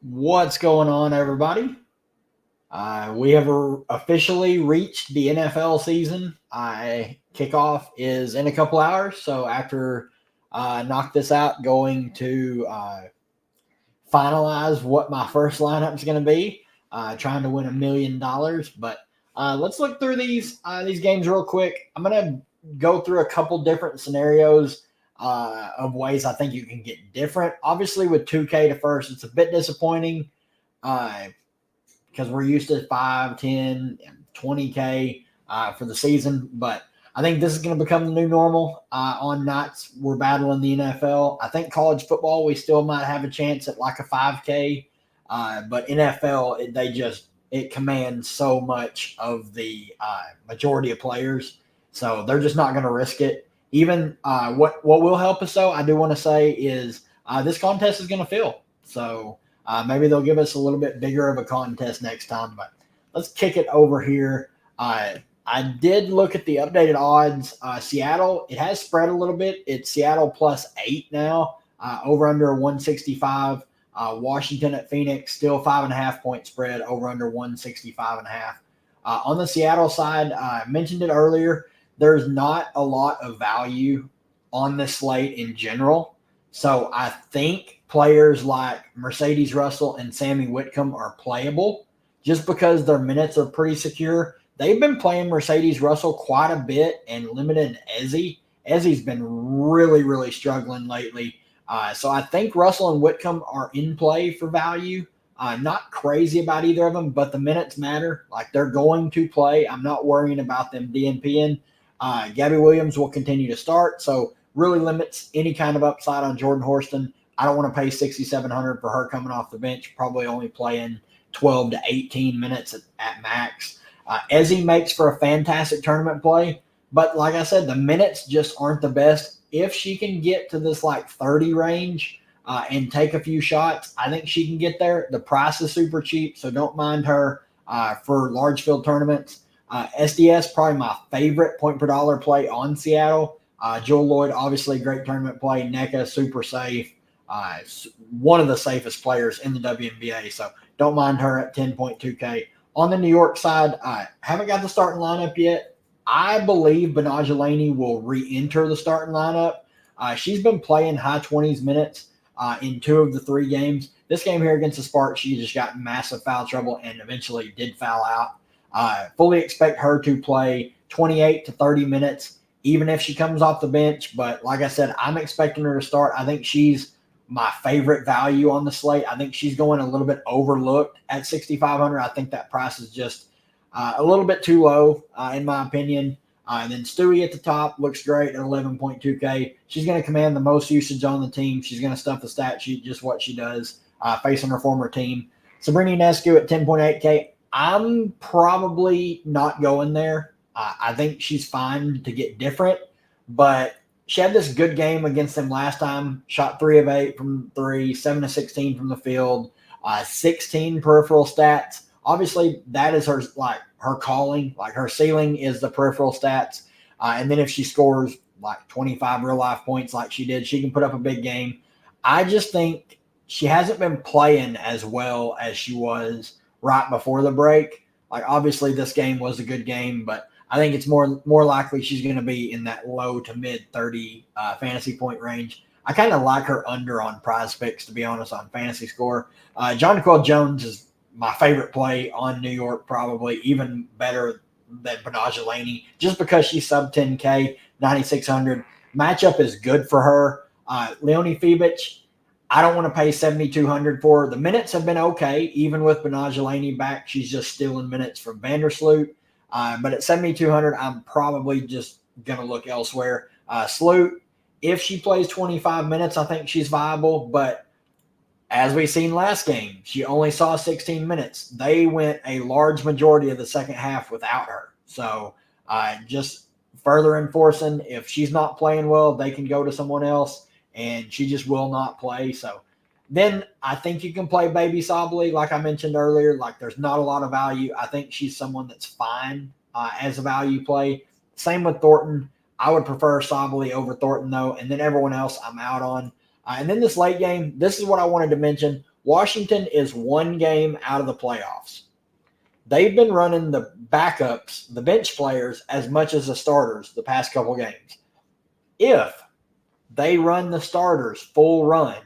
What's going on, everybody? We have officially reached the NFL season. Kickoff is in a couple hours, so after knock this out, going to finalize what my first lineup is going to be. Trying to win $1 million, but let's look through these games real quick. I'm going to go through a couple different scenarios of ways I think you can get different. Obviously, with 2K to first, it's a bit disappointing. Uh, because we're used to 5, 10, 20K for the season. But I think this is going to become the new normal on nights we're battling the NFL. I think college football, we still might have a chance at like a 5K. But NFL, it commands so much of the majority of players. So they're just not going to risk it. Even what will help us, though, I do want to say is this contest is going to fill. So maybe they'll give us a little bit bigger of a contest next time, but let's kick it over here. I did look at the updated odds. Seattle, it has spread a little bit. It's Seattle +8 now, over under 165. Washington at Phoenix, still 5.5 point spread, over under 165.5. On the Seattle side, I mentioned it earlier. There's not a lot of value on this slate in general. So I think players like Mercedes Russell and Sammy Whitcomb are playable just because their minutes are pretty secure. They've been playing Mercedes Russell quite a bit and limited Ezzy. Ezzy's been really, really struggling lately. So I think Russell and Whitcomb are in play for value. Not crazy about either of them, but the minutes matter. Like they're going to play. I'm not worrying about them DNPing. Gabby Williams will continue to start. So really limits any kind of upside on Jordan Horston. I don't want to pay $6,700 for her coming off the bench, probably only playing 12 to 18 minutes at max. Ezzy makes for a fantastic tournament play, but like I said, the minutes just aren't the best. If she can get to this like 30 range and take a few shots, I think she can get there. The price is super cheap, so don't mind her for large field tournaments. SDS, probably my favorite point per dollar play on Seattle. Joel Lloyd, obviously great tournament play. NECA, super safe. One of the safest players in the WNBA. So don't mind her at 10.2K. On the New York side, I haven't got the starting lineup yet. I believe Benajelani will re-enter the starting lineup. She's been playing high 20s minutes in 2 of the 3 games. This game here against the Sparks, she just got massive foul trouble and eventually did foul out. Fully expect her to play 28 to 30 minutes even if she comes off the bench. But like I said, I'm expecting her to start. I think she's my favorite value on the slate. I think she's going a little bit overlooked at 6,500. I think that price is just a little bit too low, in my opinion. And then Stewie at the top looks great at 11.2K. She's going to command the most usage on the team. She's going to stuff the stat sheet, just what she does, facing her former team. Sabrina Ionescu at 10.8K. I'm probably not going there. I think she's fine to get different, but she had this good game against them last time. Shot 3 of 8 from 3, 7 of 16 from the field, 16 peripheral stats. Obviously, that is her calling. Like her ceiling is the peripheral stats, and then if she scores like 25 real life points like she did, she can put up a big game. I just think she hasn't been playing as well as she was right before the break. Like obviously, this game was a good game, but I think it's more likely she's going to be in that low to mid 30 fantasy point range. I kind of like her under on prize picks, to be honest, on fantasy score. Jonquel Jones is my favorite play on New York, probably even better than Benajelani, just because she's sub 10K, 9,600. Matchup is good for her. Leonie Fibic, I don't want to pay 7,200 for her. The minutes have been okay, even with Benajelani back. She's just stealing minutes from Vandersloot. But at 7,200, I'm probably just going to look elsewhere. Sloot, if she plays 25 minutes, I think she's viable. But as we seen last game, she only saw 16 minutes. They went a large majority of the second half without her. So just further enforcing, if she's not playing well, they can go to someone else, and she just will not play. So then I think you can play Baby Sably, like I mentioned earlier. Like there's not a lot of value. I think she's someone that's fine as a value play. Same with Thornton. I would prefer Sably over Thornton, though. And then everyone else I'm out on. And then this late game, this is what I wanted to mention. Washington is one game out of the playoffs. They've been running the backups, the bench players, as much as the starters the past couple games. If they run the starters full run,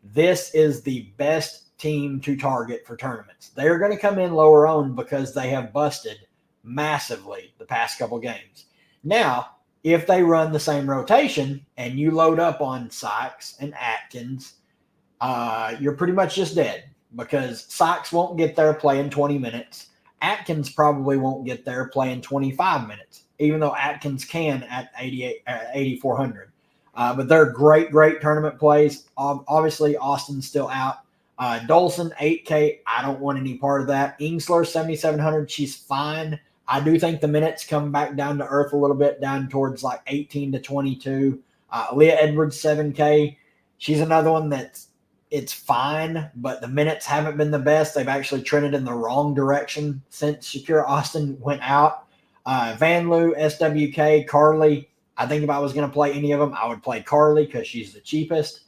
this is the best team to target for tournaments. They're going to come in lower owned because they have busted massively the past couple games. Now, if they run the same rotation and you load up on Sykes and Atkins, you're pretty much just dead because Sykes won't get there playing 20 minutes. Atkins probably won't get there playing 25 minutes, even though Atkins can at 8,400. But they're great tournament plays. Obviously, Austin's still out. Dolson, 8K. I don't want any part of that. Ingsler, 7,700. She's fine. I do think the minutes come back down to earth a little bit, down towards like 18 to 22. Leah Edwards, 7K. She's another one it's fine, but the minutes haven't been the best. They've actually trended in the wrong direction since Shakira Austin went out. Van Loo, SWK, Carly. I think if I was going to play any of them, I would play Carly because she's the cheapest.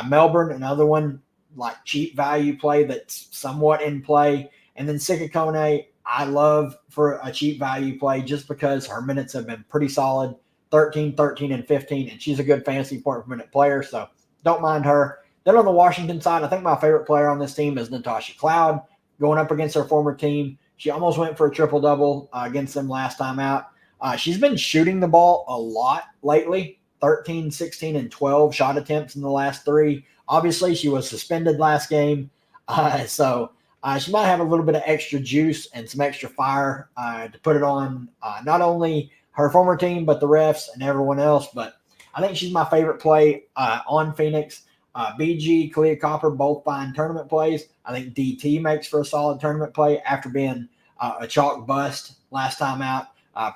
Melbourne, another one, like cheap value play that's somewhat in play. And then Sikakone, I love for a cheap value play just because her minutes have been pretty solid, 13, 13, and 15, and she's a good fantasy point per minute player, so don't mind her. Then on the Washington side, I think my favorite player on this team is Natasha Cloud, going up against her former team. She almost went for a triple-double against them last time out. She's been shooting the ball a lot lately, 13, 16, and 12 shot attempts in the last 3. Obviously, she was suspended last game, so she might have a little bit of extra juice and some extra fire to put it on not only her former team, but the refs and everyone else. But I think she's my favorite play on Phoenix. BG, Kalia Copper, both fine tournament plays. I think DT makes for a solid tournament play after being a chalk bust last time out.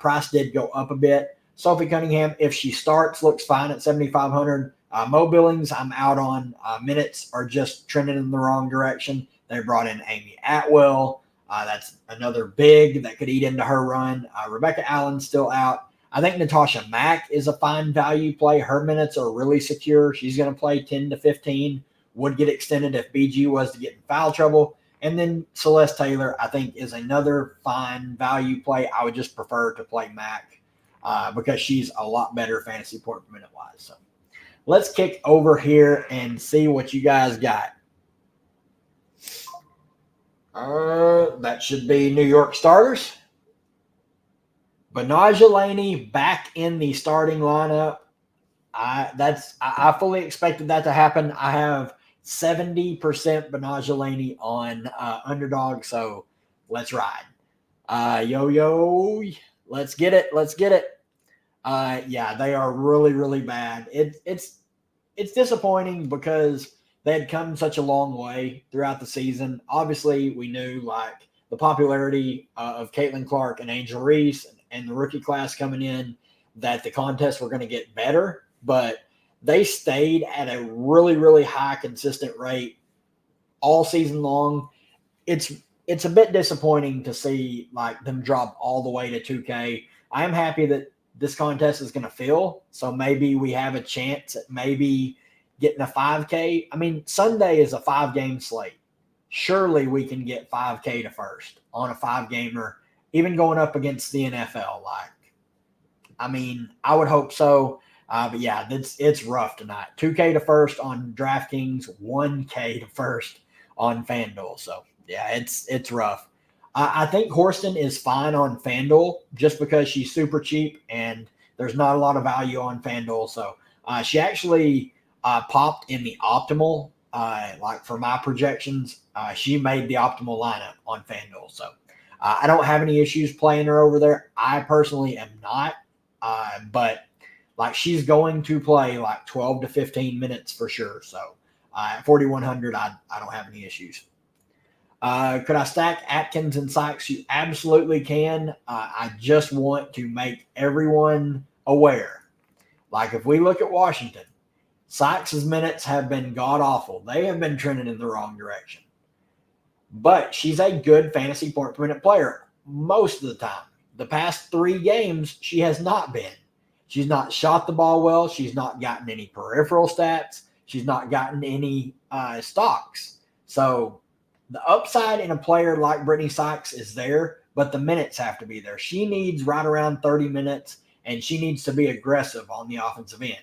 Price did go up a bit. Sophie Cunningham, if she starts, looks fine at 7,500. Mo Billings, I'm out on. Minutes are just trending in the wrong direction. They brought in Amy Atwell. That's another big that could eat into her run. Rebecca Allen's still out. I think Natasha Mack is a fine value play. Her minutes are really secure. She's going to play 10 to 15. Would get extended if BG was to get in foul trouble. And then Celeste Taylor, I think, is another fine value play. I would just prefer to play Mack because she's a lot better fantasy point per minute wise. So let's kick over here and see what you guys got. That should be New York starters. Benaja Laney back in the starting lineup. I fully expected that to happen. I have 70% Benaja Laney on underdog, so let's ride. Let's get it. Yeah, they are really bad. It's disappointing because they had come such a long way throughout the season. Obviously, we knew like the popularity of Caitlin Clark and Angel Reese and the rookie class coming in that the contests were going to get better, but they stayed at a really high consistent rate all season long. It's a bit disappointing to see like them drop all the way to 2K. I am happy that this contest is going to fill, so maybe we have a chance at maybe getting a 5K. I mean, Sunday is a 5-game slate. Surely we can get 5K to first on a 5-gamer, even going up against the NFL. I mean, I would hope so. But yeah, it's rough tonight. 2K to first on DraftKings, 1K to first on FanDuel. So yeah, it's rough. I think Horston is fine on FanDuel just because she's super cheap and there's not a lot of value on FanDuel. So she actually popped in the optimal. Like for my projections, she made the optimal lineup on FanDuel. So I don't have any issues playing her over there. I personally am not. But like she's going to play like 12 to 15 minutes for sure. So at 4,100, I don't have any issues. Could I stack Atkins and Sykes? You absolutely can. I just want to make everyone aware. Like if we look at Washington, Sykes' minutes have been god-awful. They have been trending in the wrong direction. But she's a good fantasy point per minute player most of the time. The past 3 games, she has not been. She's not shot the ball well. She's not gotten any peripheral stats. She's not gotten any stocks. So the upside in a player like Brittany Sykes is there, but the minutes have to be there. She needs right around 30 minutes, and she needs to be aggressive on the offensive end.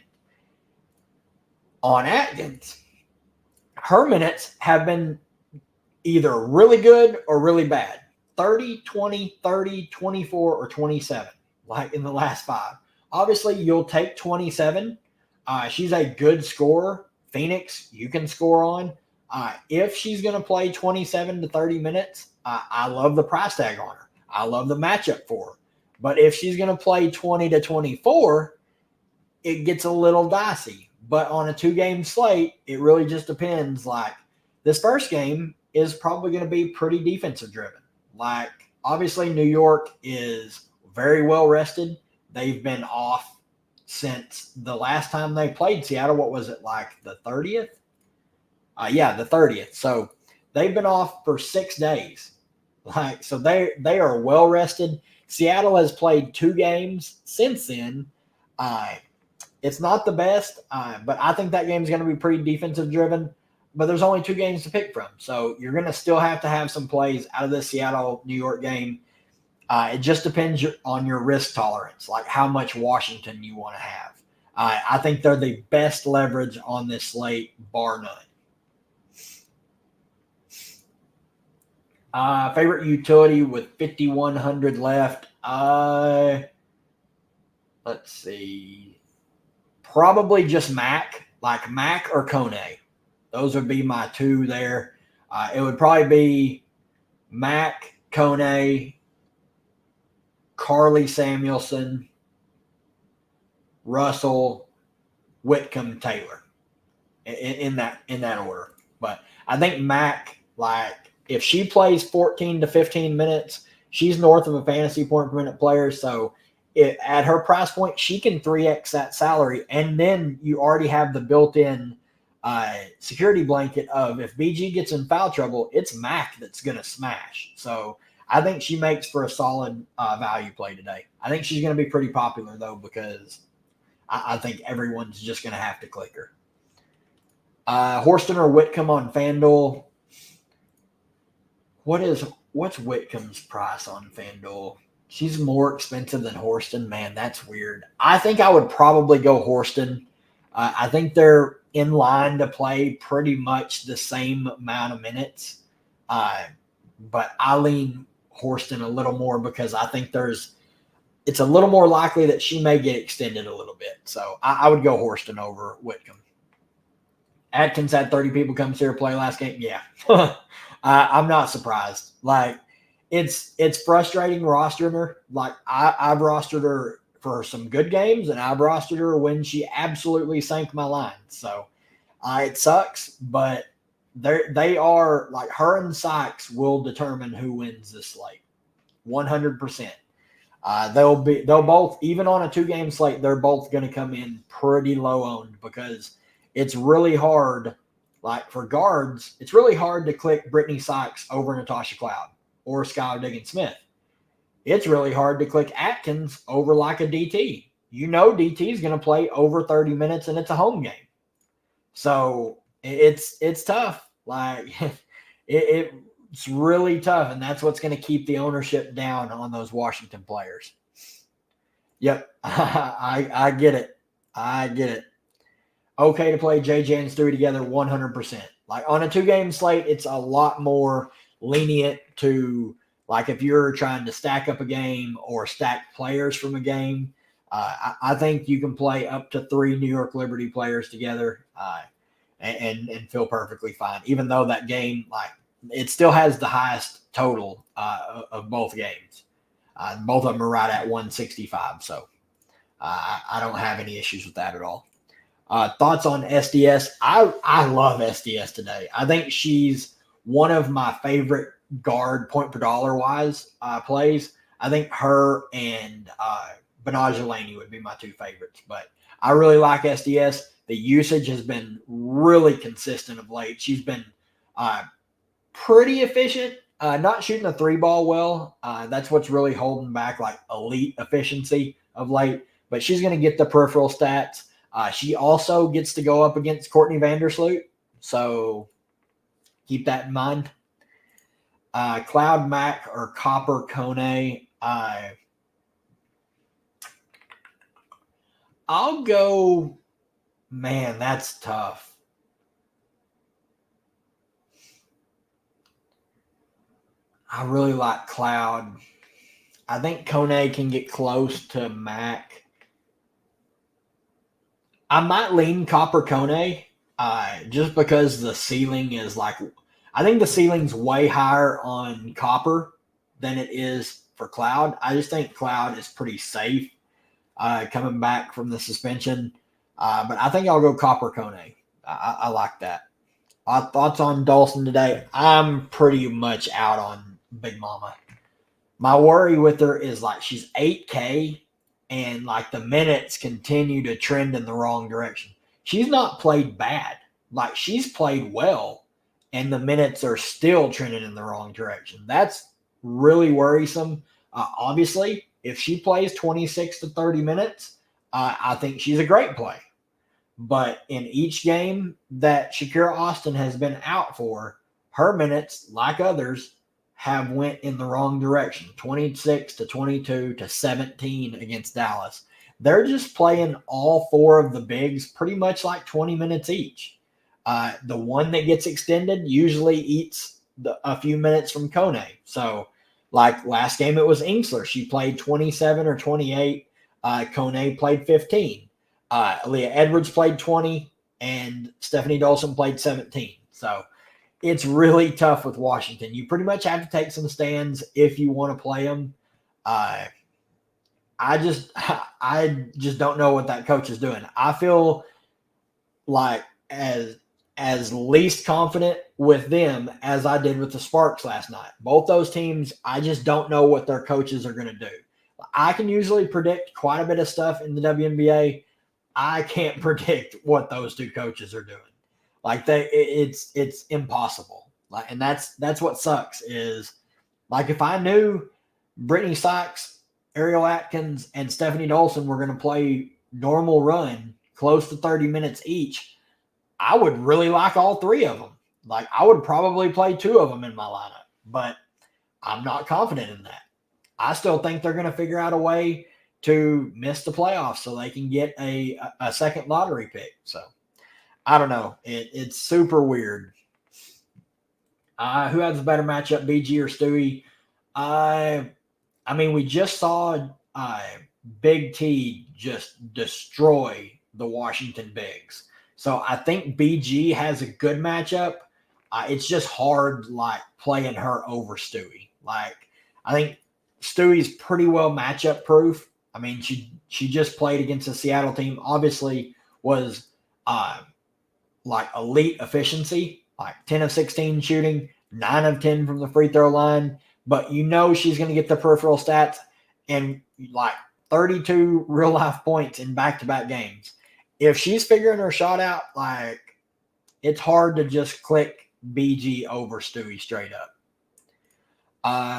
On Atkins, her minutes have been either really good or really bad. 30, 20, 30, 24, or 27, like in the last 5. Obviously, you'll take 27. She's a good scorer. Phoenix, you can score on. If she's going to play 27 to 30 minutes, I love the price tag on her. I love the matchup for her. But if she's going to play 20 to 24, it gets a little dicey. But on a 2-game slate, it really just depends. Like, this first game is probably going to be pretty defensive driven. Like, obviously, New York is very well rested. They've been off since the last time they played Seattle. What was it, like the 30th? Yeah, the 30th. So they've been off for 6 days. Like, so they are well rested. Seattle has played 2 games since then. It's not the best, but I think that game is going to be pretty defensive driven. But there's only 2 games to pick from. So you're going to still have to have some plays out of the Seattle-New York game. It just depends on your risk tolerance, like how much Washington you want to have. I think they're the best leverage on this slate, bar none. Favorite utility with 5,100 left. Let's see. Probably just Mac, like Mac or Kone. Those would be my 2 there. It would probably be Mac, Kone, Carly Samuelson, Russell, Whitcomb, Taylor, in that order. But I think Mac, like, if she plays 14 to 15 minutes, she's north of a fantasy point per minute player. So at her price point, she can 3x that salary, and then you already have the built-in security blanket of if BG gets in foul trouble, it's Mac that's going to smash. So I think she makes for a solid value play today. I think she's going to be pretty popular, though, because I think everyone's just going to have to click her. Horston or Whitcomb on FanDuel. What's Whitcomb's price on FanDuel? She's more expensive than Horston. Man, that's weird. I think I would probably go Horston. I think they're in line to play pretty much the same amount of minutes. But I lean Horston a little more because I think it's a little more likely that she may get extended a little bit. So I would go Horston over Whitcomb. Atkins had 30 people come see her play last game. Yeah. I'm not surprised. Like, it's frustrating rostering her. Like, I've rostered her for some good games, and I've rostered her when she absolutely sank my line. So it sucks, but they are, like, her and Sykes will determine who wins this slate. 100%. They'll both, even on a 2-game slate, they're both going to come in pretty low owned because it's really hard. Like, for guards, it's really hard to click Brittany Sykes over Natasha Cloud or Skylar Diggins-Smith. It's really hard to click Atkins over like a DT. You know DT is going to play over 30 minutes, and it's a home game. So it's tough. Like, it's really tough, and that's what's going to keep the ownership down on those Washington players. Yep, I get it. I get it. Okay to play JJ and Stewie together 100%. Like, on a 2-game slate, it's a lot more lenient to, like, if you're trying to stack up a game or stack players from a game. I think you can play up to 3 New York Liberty players together and feel perfectly fine, even though that game, like, it still has the highest total of both games. Both of them are right at 165, so I don't have any issues with that at all. Thoughts on SDS? I love SDS today. I think she's one of my favorite guard point per dollar wise plays. I think her and Benaja Laney would be my 2 favorites, but I really like SDS. The usage has been really consistent of late. She's been pretty efficient, not shooting the 3-ball well. That's what's really holding back, like, elite efficiency of late, but she's going to get the peripheral stats. She also gets to go up against Courtney Vandersloot. So keep that in mind. Cloud Mac or Copper Kone. I'll go, man, that's tough. I really like Cloud. I think Kone can get close to Mac. I might lean Copper Kone just because the ceiling is like, I think the ceiling's way higher on Copper than it is for Cloud. I just think Cloud is pretty safe coming back from the suspension. But I think I'll go Copper Kone. I like that. Thoughts on Dawson today? I'm pretty much out on Big Mama. My worry with her is like she's 8K and like the minutes continue to trend in the wrong direction. She's not played bad. Like she's played well and the minutes are still trending in the wrong direction. That's really worrisome. Obviously, if she plays 26 to 30 minutes, I think she's a great play. But in each game that Shakira Austin has been out for, her minutes, like others, have went in the wrong direction. 26 to 22 to 17 against Dallas. They're just playing all four of the bigs pretty much like 20 minutes each. The one that gets extended usually eats a few minutes from Kone. So, like last game, it was Ingsler. She played 27 or 28. Kone played 15. Leah Edwards played 20, and Stephanie Dolson played 17. So it's really tough with Washington. You pretty much have to take some stands if you want to play them. I just don't know what that coach is doing. I feel like as least confident with them as I did with the Sparks last night. Both those teams, I just don't know what their coaches are going to do. I can usually predict quite a bit of stuff in the WNBA. I can't predict what those two coaches are doing. Like it's impossible. Like, and that's what sucks is like if I knew Brittany Sykes, Ariel Atkins, and Stephanie Dolson were going to play normal run close to 30 minutes each, I would really like all three of them. Like I would probably play two of them in my lineup, but I'm not confident in that. I still think they're going to figure out a way to miss the playoffs so they can get a second lottery pick. So I don't know. It's super weird. Who has a better matchup, BG or Stewie? I mean, we just saw Big T just destroy the Washington Bigs. So I think BG has a good matchup. It's just hard, like, playing her over Stewie. Like, I think Stewie's pretty well matchup proof. I mean, she just played against a Seattle team. Obviously, was like elite efficiency, like 10 of 16 shooting, 9 of 10 from the free throw line. But you know she's going to get the peripheral stats and like 32 real life points in back-to-back games. If she's figuring her shot out, like it's hard to just click BG over Stewie straight up.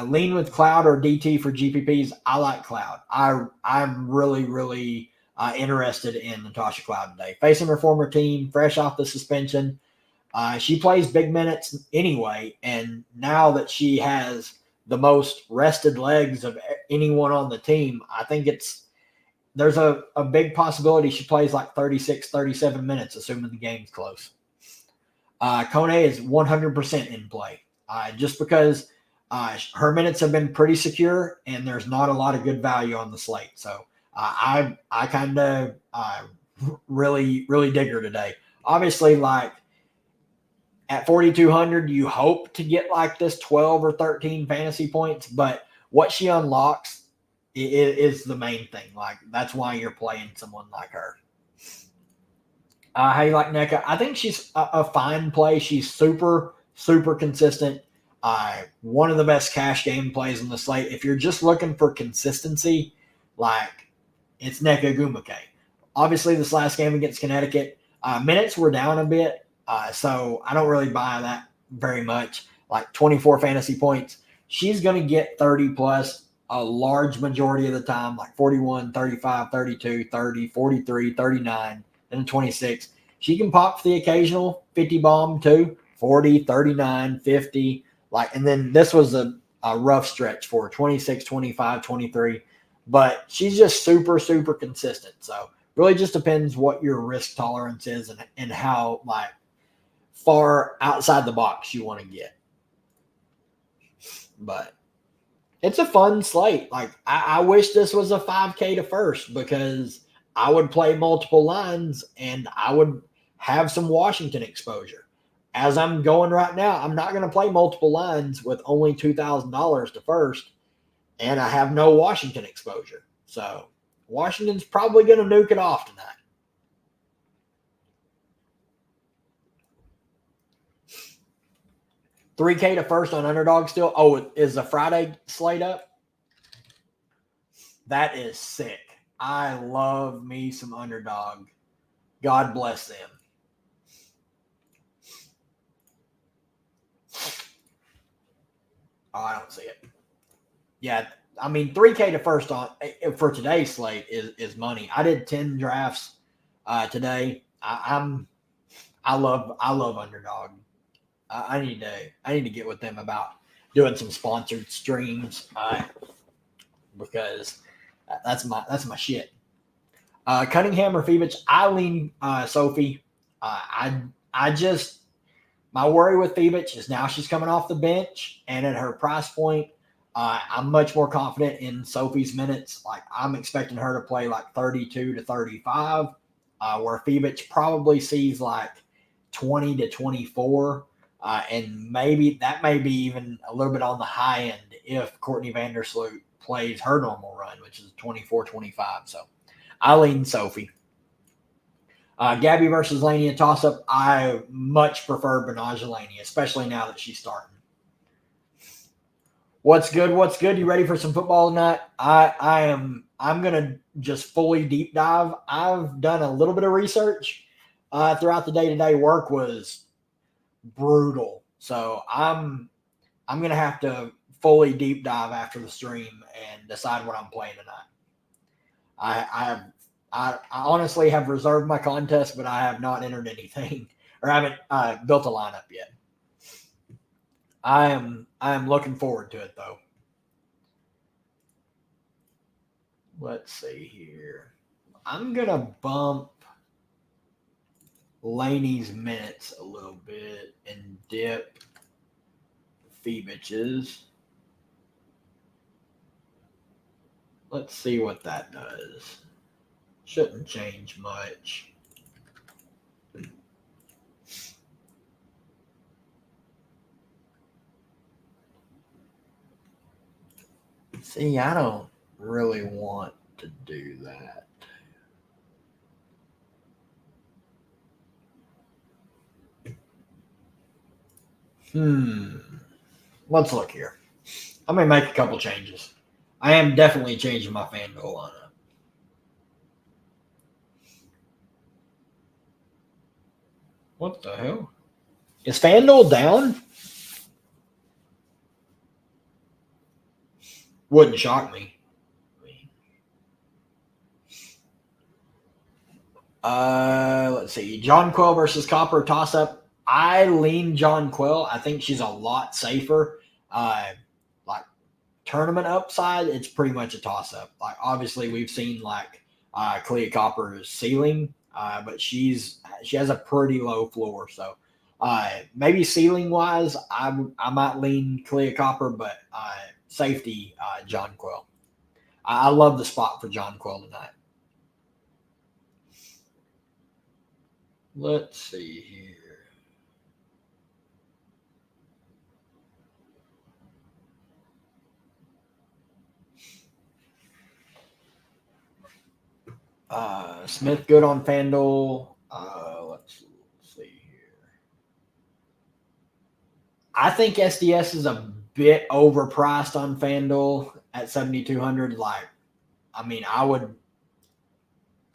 Lean with Cloud or DT for GPPs. I like Cloud. I'm really, really interested in Natasha Cloud today. Facing her former team, fresh off the suspension. She plays big minutes anyway, and now that she has the most rested legs of anyone on the team, I think there's a big possibility she plays like 36, 37 minutes, assuming the game's close. Kone is 100% in play, just because her minutes have been pretty secure, and there's not a lot of good value on the slate. So I kind of really, really dig her today. Obviously, like at 4,200, you hope to get like this 12 or 13 fantasy points, but what she unlocks is the main thing. Like that's why you're playing someone like her. How you like NECA? I think she's a fine play. She's super, super consistent. One of the best cash game plays on the slate. If you're just looking for consistency, like it's NECA Gumake. Obviously, this last game against Connecticut, minutes were down a bit, so I don't really buy that very much. Like 24 fantasy points. She's going to get 30 plus a large majority of the time, like 41, 35, 32, 30, 43, 39, and 26. She can pop for the occasional 50 bomb too, 40, 39, 50. And then this was a rough stretch for 26, 25, 23. But she's just super, super consistent. So really just depends what your risk tolerance is and how far outside the box you want to get. But it's a fun slate. I wish this was a 5K to first because I would play multiple lines and I would have some Washington exposure. As I'm going right now, I'm not going to play multiple lines with only $2,000 to first, and I have no Washington exposure. So Washington's probably going to nuke it off tonight. $3K to first on underdog still. Oh, is the Friday slate up? That is sick. I love me some underdog. God bless them. Oh, I don't see it. Yeah, I mean 3K to first on for today's slate is money. I did 10 drafts today. I love underdog. I need to get with them about doing some sponsored streams because that's my shit. Cunningham or Phoebus, I lean Sophie. I just my worry with Phoebus is now she's coming off the bench and at her price point, I'm much more confident in Sophie's minutes. I'm expecting her to play 32 to 35, where Phoebus probably sees 20 to 24. And maybe that may be even a little bit on the high end if Courtney Vandersloot plays her normal run, which is 24-25. So I lean Sophie. Gabby versus Laney in toss-up. I much prefer Benaja Laney, especially now that she's starting. What's good? You ready for some football tonight? I'm going to just fully deep dive. I've done a little bit of research throughout the day. Today work was brutal. So I'm going to have to fully deep dive after the stream and decide what I'm playing tonight. I honestly have reserved my contest, but I have not entered anything or haven't built a lineup yet. I am looking forward to it though. Let's see here. I'm going to bump Laney's minutes a little bit and dip Phoebus's. Let's see what that does. Shouldn't change much. See, I don't really want to do that. Let's look here. I'm going to make a couple changes. I am definitely changing my FanDuel lineup. What the hell? Is FanDuel down? Wouldn't shock me. Let's see. Jonquel versus Copper toss-up. I lean Jonquel. I think she's a lot safer. Tournament upside, it's pretty much a toss-up. Obviously, we've seen Clea Copper's ceiling, but she has a pretty low floor. So maybe ceiling-wise, I might lean Clea Copper, but safety, Jonquel. I love the spot for Jonquel tonight. Let's see here. Smith good on FanDuel. Let's see here. I think SDS is a bit overpriced on FanDuel at 7,200.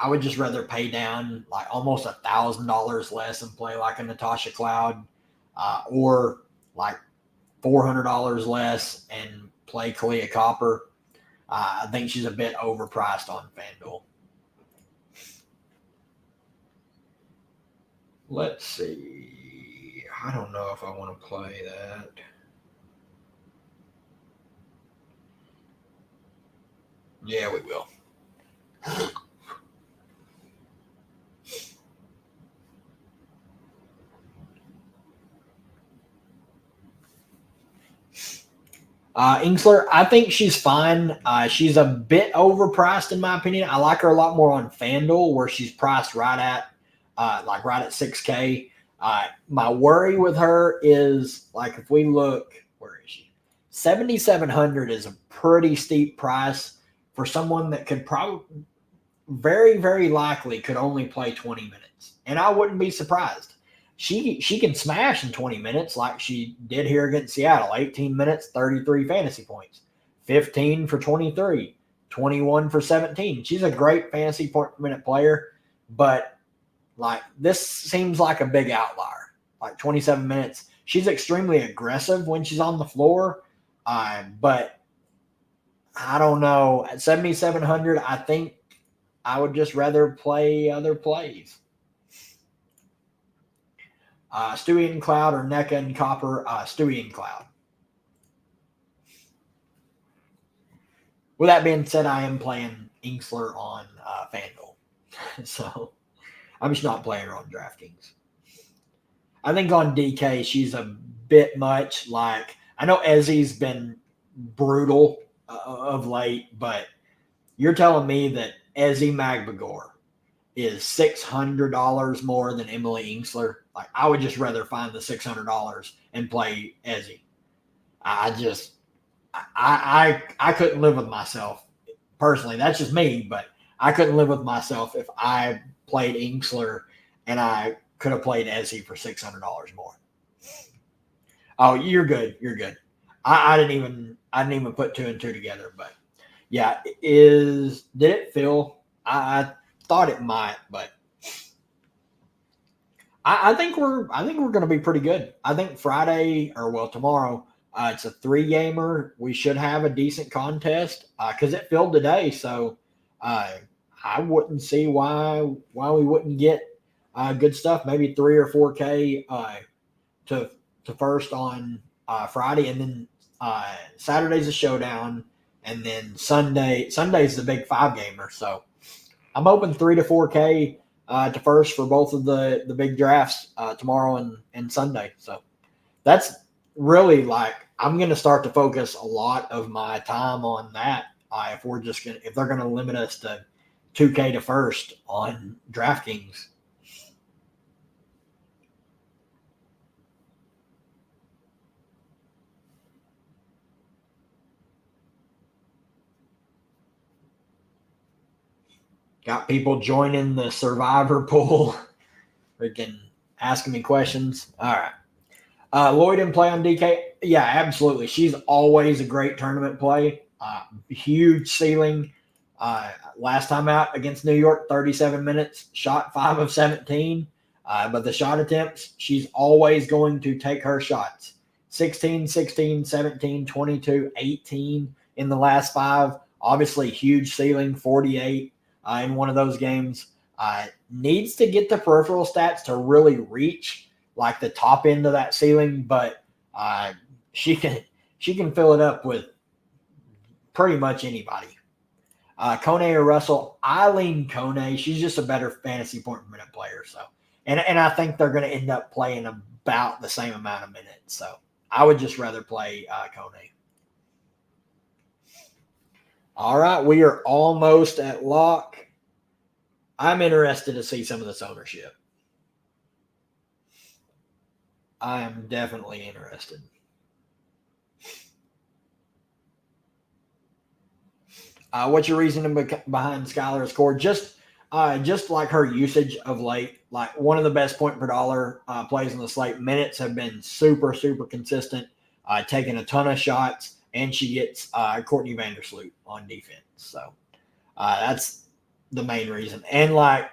I would just rather pay down almost $1,000 less and play a Natasha Cloud, or $400 less and play Clea Copper. I think she's a bit overpriced on FanDuel. Let's see. I don't know if I want to play that. Yeah, we will. Ingsler, I think she's fine. She's a bit overpriced in my opinion. I like her a lot more on FanDuel, where she's priced right at right at 6K. My worry with her is like if we look, where is she? 7,700 is a pretty steep price for someone that could probably very likely could only play 20 minutes, and I wouldn't be surprised. She can smash in 20 minutes like she did here against Seattle. 18 minutes, 33 fantasy points, 15 for 23, 21 for 17. She's a great fantasy point per minute player, but like this seems like a big outlier. Like 27 minutes. She's extremely aggressive when she's on the floor, but I don't know. At 7,700, I think I would just rather play other plays. Stewie and Cloud or NECA and Copper. Stewie and Cloud. With that being said, I am playing Ingsler on FanDuel. So I'm just not playing her on Draftkings. I think on DK, she's a bit much. Like, I know Ezzy's been brutal of late, but you're telling me that Ezzy Magbagor is $600 more than Emily Ingsler. Like, I would just rather find the $600 and play Ezzy. I couldn't live with myself personally. That's just me, but I couldn't live with myself if I played Ingsler and I could have played Ezzy for $600 more. Oh, you're good. You're good. I didn't even put two and two together, but yeah, did it fill? I thought it might, but I think we're going to be pretty good. I think Friday tomorrow, it's a 3-gamer. We should have a decent contest because it filled today. So I wouldn't see why we wouldn't get good stuff. Maybe 3 or 4K to first on Friday, and then Saturday's a showdown, and then Sunday's the big 5-gamer. So I'm hoping 3 to 4K to first for both of the big drafts tomorrow and Sunday. So that's really like I'm going to start to focus a lot of my time on that. If they're going to limit us to 2K to first on DraftKings. Got people joining the survivor pool. Freaking asking me questions. All right. Lloyd and play on DK. Yeah, absolutely. She's always a great tournament play. Huge ceiling. Last time out against New York, 37 minutes, shot 5 of 17. But the shot attempts, she's always going to take her shots. 16, 16, 17, 22, 18 in the last 5. Obviously, huge ceiling, 48 in one of those games. Needs to get the peripheral stats to really reach like the top end of that ceiling, but she can fill it up with pretty much anybody. Kone or Russell, I lean Kone. She's just a better fantasy point per minute player. So, and I think they're going to end up playing about the same amount of minutes. So I would just rather play Kone. All right, we are almost at lock. I'm interested to see some of this ownership. I am definitely interested. What's your reasoning behind Skylar's score? Just like her usage of late, like one of the best point per dollar plays on the slate. Minutes have been super consistent, taking a ton of shots, and she gets Courtney Vandersloot on defense. So that's the main reason. And like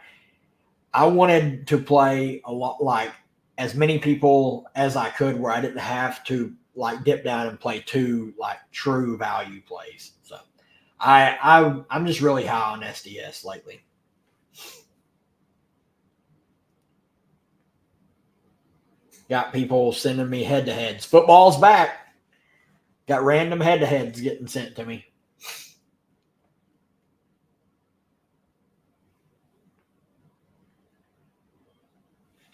I wanted to play a lot, like as many people as I could, where I didn't have to like dip down and play 2 like true value plays. So I'm just really high on SDS lately. Got people sending me head-to-heads. Football's back. Got random head-to-heads getting sent to me.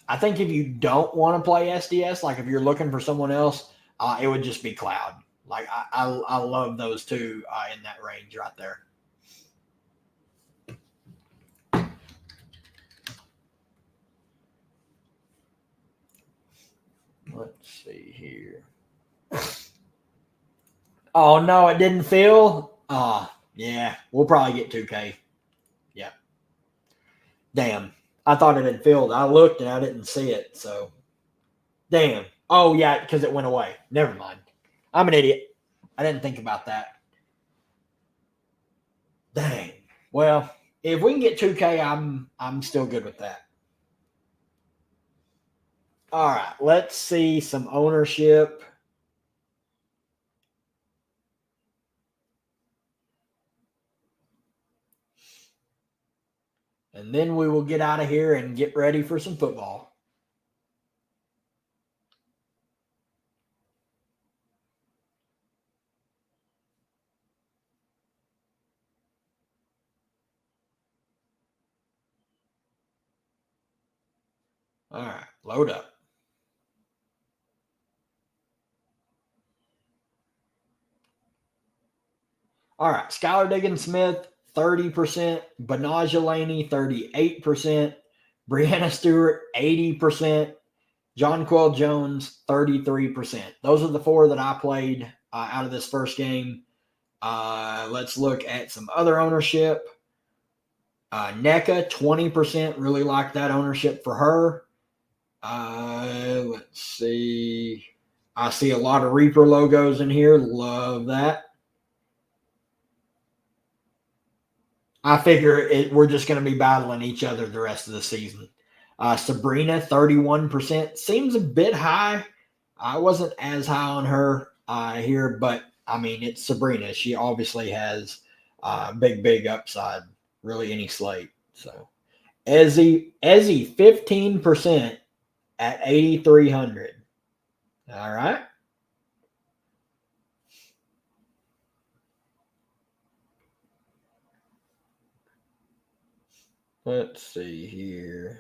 I think if you don't want to play SDS, like if you're looking for someone else, it would just be Cloud. Like I love those two in that range right there. Let's see here. Oh no, it didn't fill. Yeah, we'll probably get 2K. Yeah. Damn. I thought it had filled. I looked and I didn't see it. So, damn. Oh yeah, because it went away. Never mind. I'm an idiot. I didn't think about that. Dang. Well, if we can get 2K, I'm still good with that. All right, let's see some ownership. And then we will get out of here and get ready for some football. All right, load up. All right, Skylar Diggins Smith, 30%. Benaja Laney, 38%. Brianna Stewart, 80%. Jonquel Jones, 33%. Those are the four that I played out of this first game. Let's look at some other ownership. NECA, 20%. Really like that ownership for her. Let's see. I see a lot of Reaper logos in here. Love that. I figure we're just going to be battling each other the rest of the season. Sabrina, 31%. Seems a bit high. I wasn't as high on her here, but I mean, it's Sabrina. She obviously has big upside, really any slate. So, Ezzy, 15% at 8,300. All right. Let's see here.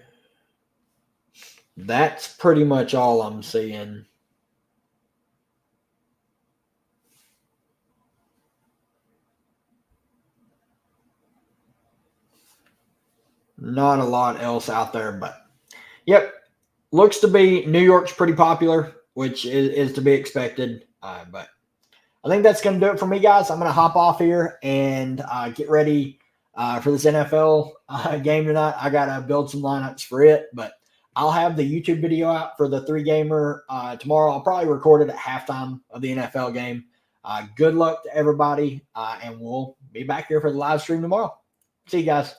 That's pretty much all I'm seeing. Not a lot else out there, but yep. Looks to be New York's pretty popular, which is to be expected. But I think that's going to do it for me, guys. I'm going to hop off here and get ready for this NFL game tonight. I got to build some lineups for it, but I'll have the YouTube video out for the 3-gamer tomorrow. I'll probably record it at halftime of the NFL game. Good luck to everybody, and we'll be back here for the live stream tomorrow. See you guys.